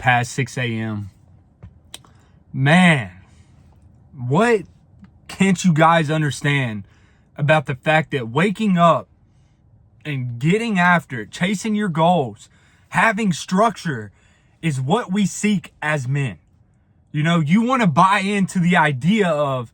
past 6 a.m. Man, what can't you guys understand about the fact that waking up and getting after it, chasing your goals, having structure is what we seek as men? You know, you want to buy into the idea of,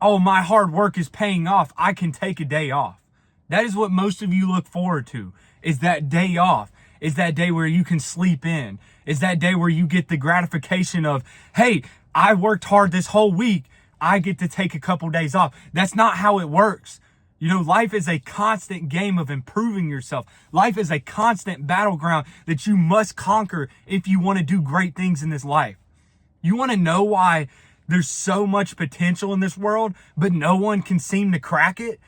oh, my hard work is paying off, I can take a day off. That is what most of you look forward to, is that day off, is that day where you can sleep in, is that day where you get the gratification of, hey, I worked hard this whole week, I get to take a couple days off. That's not how it works. You know, life is a constant game of improving yourself. Life is a constant battleground that you must conquer if you want to do great things in this life. You want to know why there's so much potential in this world, but no one can seem to crack it?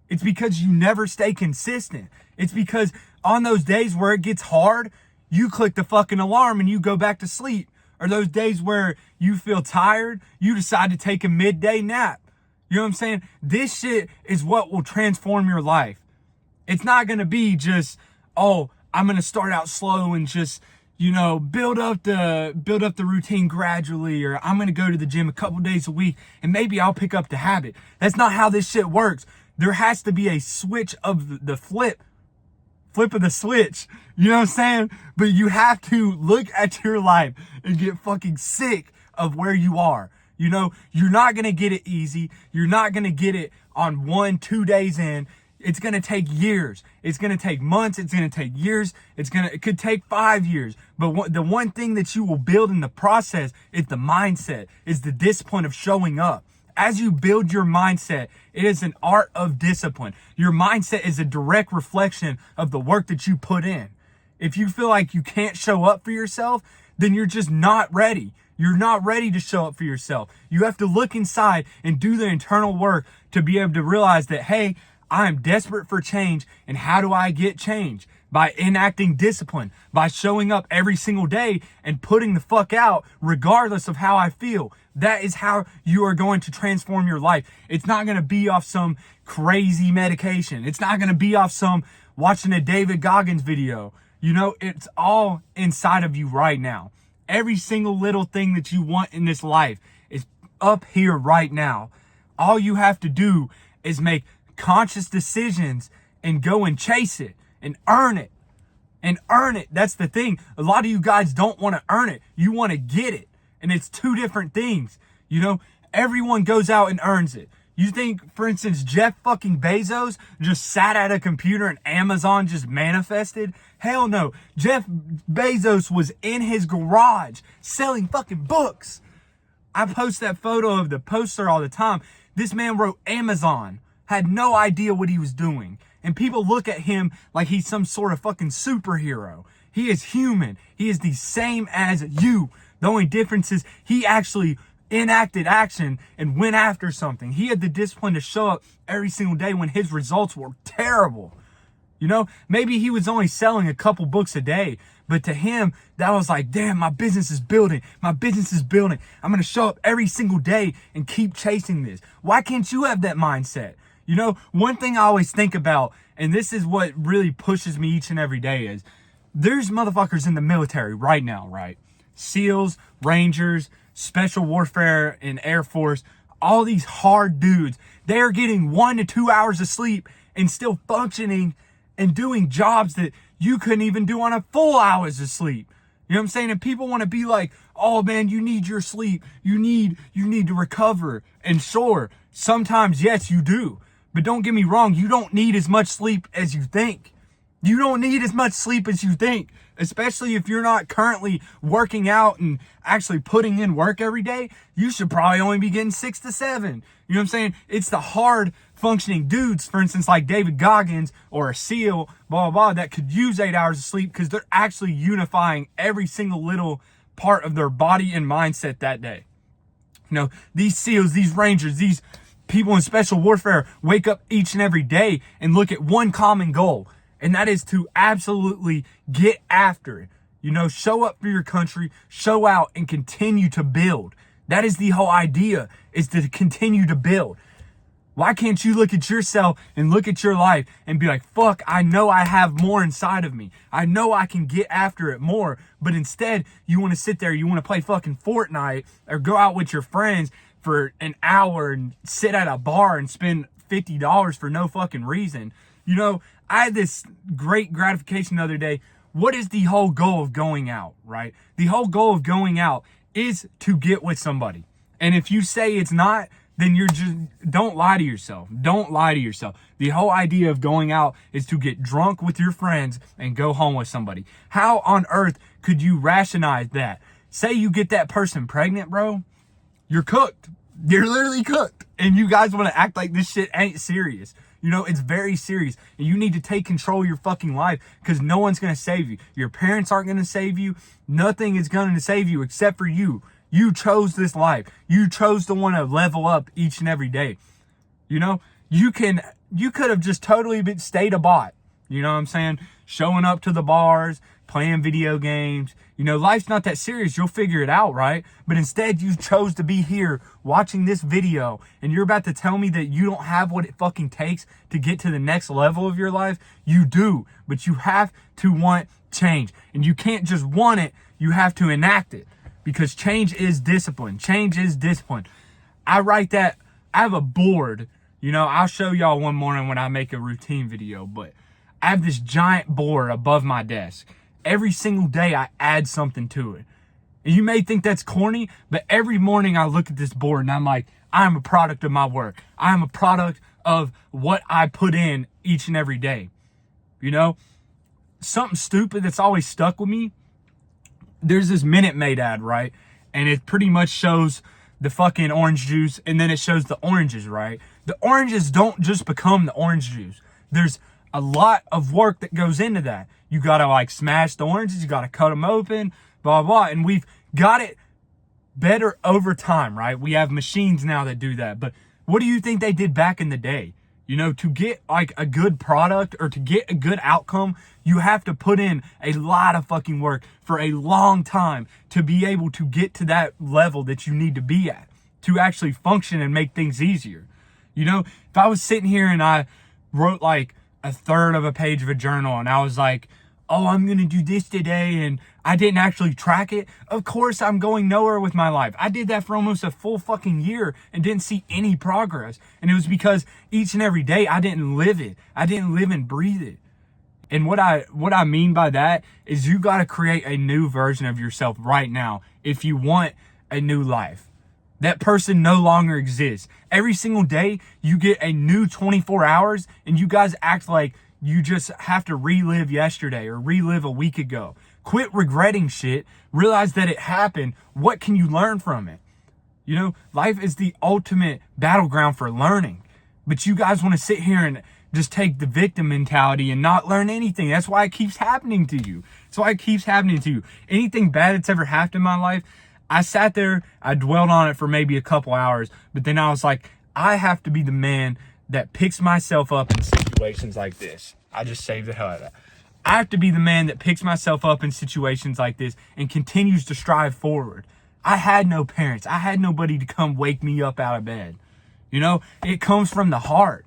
It's because you never stay consistent. It's because on those days where it gets hard, you click the fucking alarm and you go back to sleep. Or those days where you feel tired, you decide to take a midday nap. You know what I'm saying? This shit is what will transform your life. It's not going to be just, oh, I'm going to start out slow and just, you know, build up the routine gradually, or I'm going to go to the gym a couple days a week and maybe I'll pick up the habit. That's not how this shit works. There has to be a switch of the flip of the switch. You know what I'm saying? But you have to look at your life and get fucking sick of where you are. You know, you're not going to get it easy. You're not going to get it on 1-2 days in. It's going to take years. It's going to take months. It's going to take years. It could take 5 years. But the one thing that you will build in the process is the mindset, is the discipline of showing up. As you build your mindset, it is an art of discipline. Your mindset is a direct reflection of the work that you put in. If you feel like you can't show up for yourself, then you're just not ready. You're not ready to show up for yourself. You have to look inside and do the internal work to be able to realize that, hey, I am desperate for change. And how do I get change? By enacting discipline, by showing up every single day and putting the fuck out regardless of how I feel. That is how you are going to transform your life. It's not going to be off some crazy medication. It's not going to be off some watching a David Goggins video. You know, it's all inside of you right now. Every single little thing that you want in this life is up here right now. All you have to do is make conscious decisions and go and chase it and earn it. And earn it. That's the thing. A lot of you guys don't want to earn it. You want to get it. And it's two different things. You know, everyone goes out and earns it. You think, for instance, Jeff fucking Bezos just sat at a computer and Amazon just manifested? Hell no. Jeff Bezos was in his garage selling fucking books. I post that photo of the poster all the time. This man wrote Amazon, had no idea what he was doing. And people look at him like he's some sort of fucking superhero. He is human. He is the same as you. The only difference is he actually enacted action and went after something. He had the discipline to show up every single day when his results were terrible. You know, maybe he was only selling a couple books a day, but to him, that was like, damn, my business is building. My business is building. I'm going to show up every single day and keep chasing this. Why can't you have that mindset? You know, one thing I always think about, and this is what really pushes me each and every day, is there's motherfuckers in the military right now, right? SEALs, Rangers, Special Warfare, and Air Force, all these hard dudes, they are getting 1 to 2 hours of sleep and still functioning and doing jobs that you couldn't even do on a full hours of sleep. You know what I'm saying? And people want to be like, oh man, you need your sleep. You need to recover. And sure, sometimes, yes, you do. But don't get me wrong, you don't need as much sleep as you think. You don't need as much sleep as you think, especially if you're not currently working out and actually putting in work every day. You should probably only be getting 6 to 7. You know what I'm saying? It's the hard functioning dudes, for instance, like David Goggins or a SEAL, blah, blah, blah, that could use 8 hours of sleep because they're actually unifying every single little part of their body and mindset that day. You know, these SEALs, these Rangers, these people in Special Warfare wake up each and every day and look at one common goal. And that is to absolutely get after it. You know, show up for your country, show out, and continue to build. That is the whole idea, is to continue to build. Why can't you look at yourself and look at your life and be like, fuck, I know I have more inside of me. I know I can get after it more. But instead, you want to sit there, you want to play fucking Fortnite or go out with your friends for an hour and sit at a bar and spend $50 for no fucking reason. You know, I had this great gratification the other day. What is the whole goal of going out, right? The whole goal of going out is to get with somebody. And if you say it's not, then don't lie to yourself. Don't lie to yourself. The whole idea of going out is to get drunk with your friends and go home with somebody. How on earth could you rationalize that? Say you get that person pregnant, bro. You're cooked. You're literally cooked. And you guys want to act like this shit ain't serious. You know, it's very serious. And you need to take control of your fucking life because no one's going to save you. Your parents aren't going to save you. Nothing is going to save you except for you. You chose this life. You chose to want to level up each and every day. You know, you could have just totally stayed a bot. You know what I'm saying? Showing up to the bars, playing video games. You know, life's not that serious. You'll figure it out, right? But instead, you chose to be here watching this video, and you're about to tell me that you don't have what it fucking takes to get to the next level of your life? You do, but you have to want change. And you can't just want it, you have to enact it. Because change is discipline. Change is discipline. I have a board. You know, I'll show y'all one morning when I make a routine video, but I have this giant board above my desk. Every single day I add something to it. And you may think that's corny, but every morning I look at this board and I'm like, I'm a product of my work. I'm a product of what I put in each and every day. You know, something stupid that's always stuck with me. There's this Minute Maid ad, right? And it pretty much shows the fucking orange juice and then it shows the oranges, right? The oranges don't just become the orange juice. There's a lot of work that goes into that. You gotta like smash the oranges, you gotta cut them open, blah, blah. And we've got it better over time, right? We have machines now that do that. But what do you think they did back in the day? You know, to get like a good product or to get a good outcome, you have to put in a lot of fucking work for a long time to be able to get to that level that you need to be at to actually function and make things easier. You know, if I was sitting here and I wrote like a third of a page of a journal and I was like, oh, I'm going to do this today, and I didn't actually track it, of course I'm going nowhere with my life. I did that for almost a full fucking year and didn't see any progress. And it was because each and every day I didn't live it. I didn't live and breathe it. And what I mean by that is you got to create a new version of yourself right now if you want a new life. That person no longer exists. Every single day you get a new 24 hours and you guys act like you just have to relive yesterday or relive a week ago. Quit regretting shit. Realize that it happened. What can you learn from it? You know, life is the ultimate battleground for learning. But you guys want to sit here and just take the victim mentality and not learn anything. That's why it keeps happening to you. That's why it keeps happening to you. Anything bad that's ever happened in my life, I sat there, I dwelled on it for maybe a couple hours, but then I was like, I have to be the man that picks myself up in situations like this. I just saved the hell out of that. I have to be the man that picks myself up in situations like this and continues to strive forward. I had no parents. I had nobody to come wake me up out of bed. You know, it comes from the heart.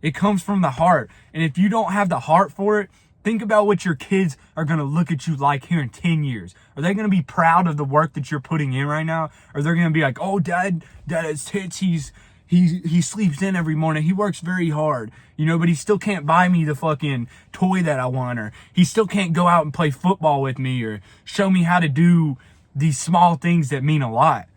It comes from the heart. And if you don't have the heart for it, think about what your kids are going to look at you like here in 10 years. Are they going to be proud of the work that you're putting in right now? Or they're going to be like, oh, dad has tits. He sleeps in every morning. He works very hard, you know, but he still can't buy me the fucking toy that I want, or he still can't go out and play football with me or show me how to do these small things that mean a lot.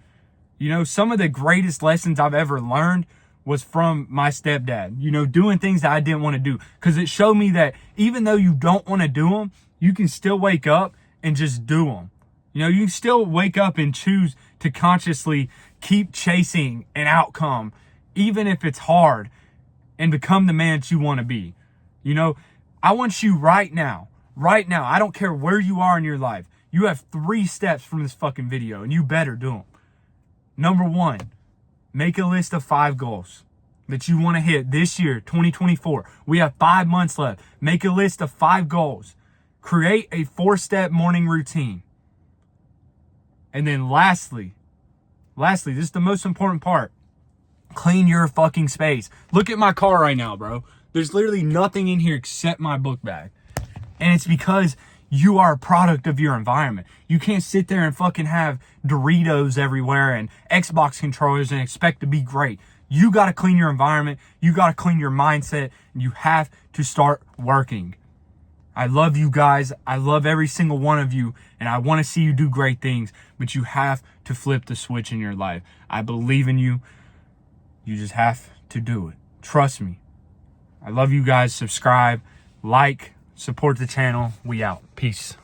You know, some of the greatest lessons I've ever learned was from my stepdad, you know, doing things that I didn't want to do, because it showed me that even though you don't want to do them, you can still wake up and just do them. You know, you can still wake up and choose to consciously keep chasing an outcome, even if it's hard, and become the man that you want to be. You know, I want you right now, I don't care where you are in your life. You have 3 steps from this fucking video, and you better do them. Number 1, make a list of 5 goals that you want to hit this year, 2024. We have 5 months left. Make a list of 5 goals. Create a 4-step morning routine. And then lastly, this is the most important part. Clean your fucking space. Look at my car right now, bro. There's literally nothing in here except my book bag. And it's because you are a product of your environment. You can't sit there and fucking have Doritos everywhere and Xbox controllers and expect to be great. You got to clean your environment. You got to clean your mindset. And you have to start working. I love you guys. I love every single one of you. And I want to see you do great things. But you have to flip the switch in your life. I believe in you. You just have to do it. Trust me. I love you guys. Subscribe, like, support the channel. We out. Peace.